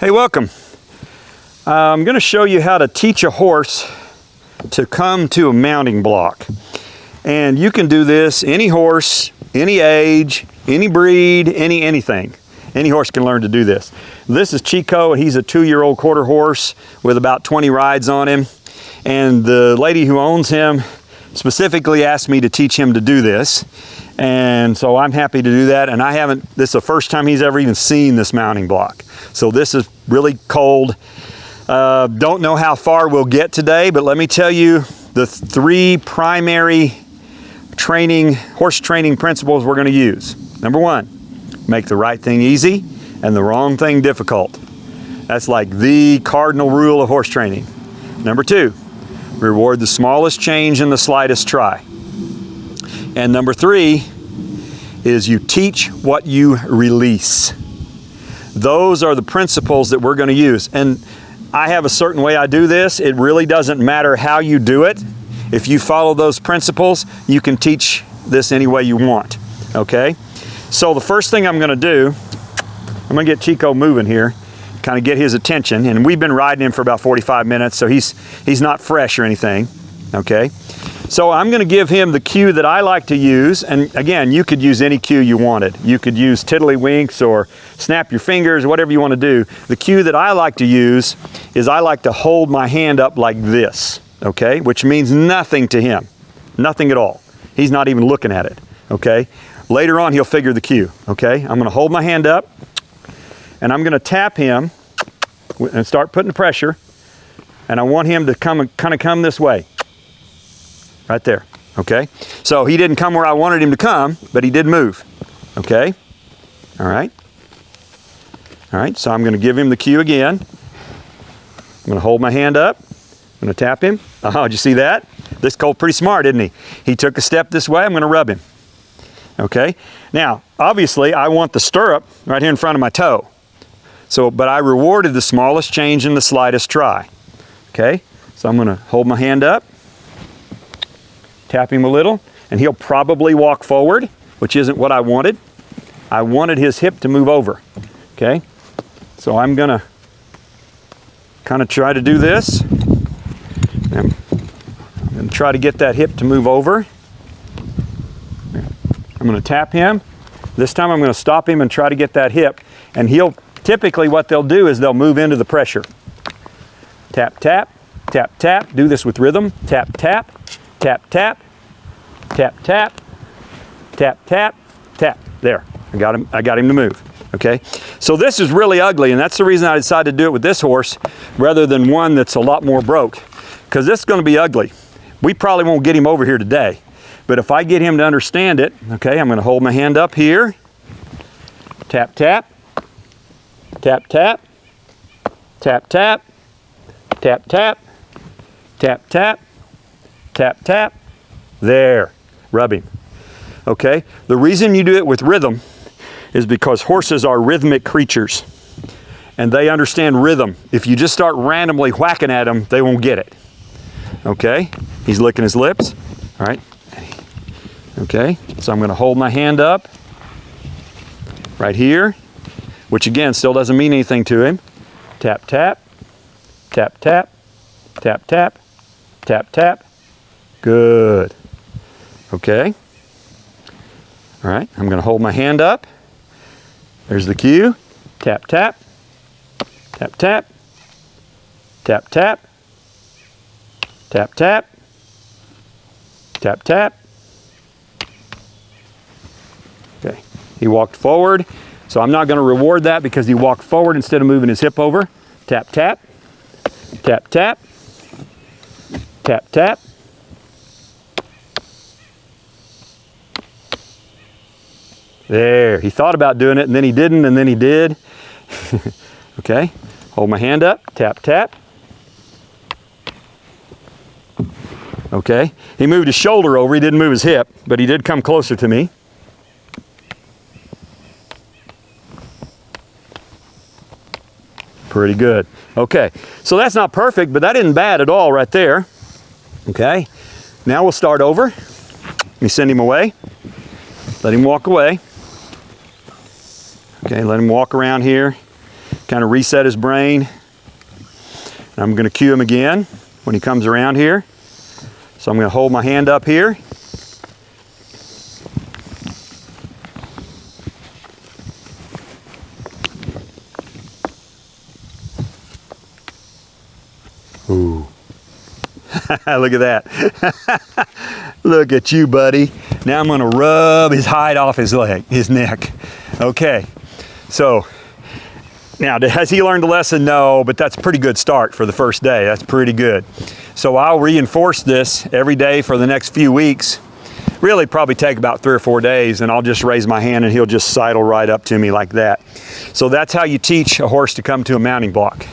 Hey, welcome. I'm going to show you how to teach a horse to come to a mounting block. And you can do this, any horse, any age, any breed, anything. Any horse can learn to do this. This is Chico, and he's a 2-year-old quarter horse with about 20 rides on him. And the lady who owns him specifically asked me to teach him to do this. And so I'm happy to do that. And this is the first time he's ever even seen this mounting block. So this is really cold. Don't know how far we'll get today, but let me tell you the 3 primary horse training principles we're going to use. Number 1, make the right thing easy and the wrong thing difficult. That's like the cardinal rule of horse training. Number 2, reward the smallest change and the slightest try. And number 3 is you teach what you release. Those are the principles that we're going to use. And I have a certain way I do this. It really doesn't matter how you do it. If you follow those principles, you can teach this any way you want. Okay? So the first thing I'm going to do, I'm going to get Chico moving here, kind of get his attention. And we've been riding him for about 45 minutes, so he's not fresh or anything. Okay? So I'm going to give him the cue that I like to use, and again, you could use any cue you wanted. You could use tiddlywinks or snap your fingers, whatever you want to do. The cue that I like to use is I like to hold my hand up like this, okay? Which means nothing to him, nothing at all. He's not even looking at it, okay? Later on, he'll figure the cue, okay? I'm going to hold my hand up, and I'm going to tap him and start putting the pressure, and I want him to kind of come this way. Right there, okay? So he didn't come where I wanted him to come, but he did move, okay? All right, so I'm going to give him the cue again. I'm going to hold my hand up. I'm going to tap him. Oh, did you see that? This colt pretty smart, isn't he? He took a step this way. I'm going to rub him, okay? Now, obviously, I want the stirrup right here in front of my toe. But I rewarded the smallest change and the slightest try, okay? So I'm going to hold my hand up. Tap him a little, and he'll probably walk forward, which isn't what I wanted. I wanted his hip to move over, okay? So I'm gonna kind of try to do this. I'm gonna try to get that hip to move over. I'm gonna tap him. This time I'm gonna stop him and try to get that hip, and typically what they'll do is they'll move into the pressure. Tap, tap, tap, tap. Do this with rhythm. Tap, tap. Tap, tap, tap, tap, tap, tap, tap. There, I got him to move, okay? So this is really ugly, and that's the reason I decided to do it with this horse rather than one that's a lot more broke, because this is going to be ugly. We probably won't get him over here today, but if I get him to understand it, okay, I'm going to hold my hand up here, tap, tap, tap, tap, tap, tap, tap, tap, tap, tap, tap, tap, there, rub him, okay? The reason you do it with rhythm is because horses are rhythmic creatures, and they understand rhythm. If you just start randomly whacking at them, they won't get it, okay? He's licking his lips, all right? Okay, so I'm going to hold my hand up right here, which again still doesn't mean anything to him. Tap, tap, tap, tap, tap, tap, tap, tap. Good. Okay. All right, I'm going to hold my hand up. There's the cue. Tap, tap. Tap, tap. Tap, tap. Tap, tap. Tap, tap. Okay. He walked forward, so I'm not going to reward that because he walked forward instead of moving his hip over. Tap, tap. Tap, tap. Tap, tap. There, he thought about doing it, and then he didn't, and then he did. Okay, hold my hand up, tap, tap. Okay, he moved his shoulder over, he didn't move his hip, but he did come closer to me. Pretty good. Okay, so that's not perfect, but that isn't bad at all right there. Okay, now we'll start over. Let me send him away. Let him walk away. Okay, let him walk around here. kind of reset his brain. And I'm going to cue him again when he comes around here. So I'm going to hold my hand up here. Ooh. Look at that. Look at you, buddy. Now I'm going to rub his hide off his leg, his neck. Okay. So now, has he learned the lesson? No, but that's a pretty good start for the first day. That's pretty good. So I'll reinforce this every day for the next few weeks. Really probably take about 3 or 4 days, and I'll just raise my hand and he'll just sidle right up to me like that. So that's how you teach a horse to come to a mounting block.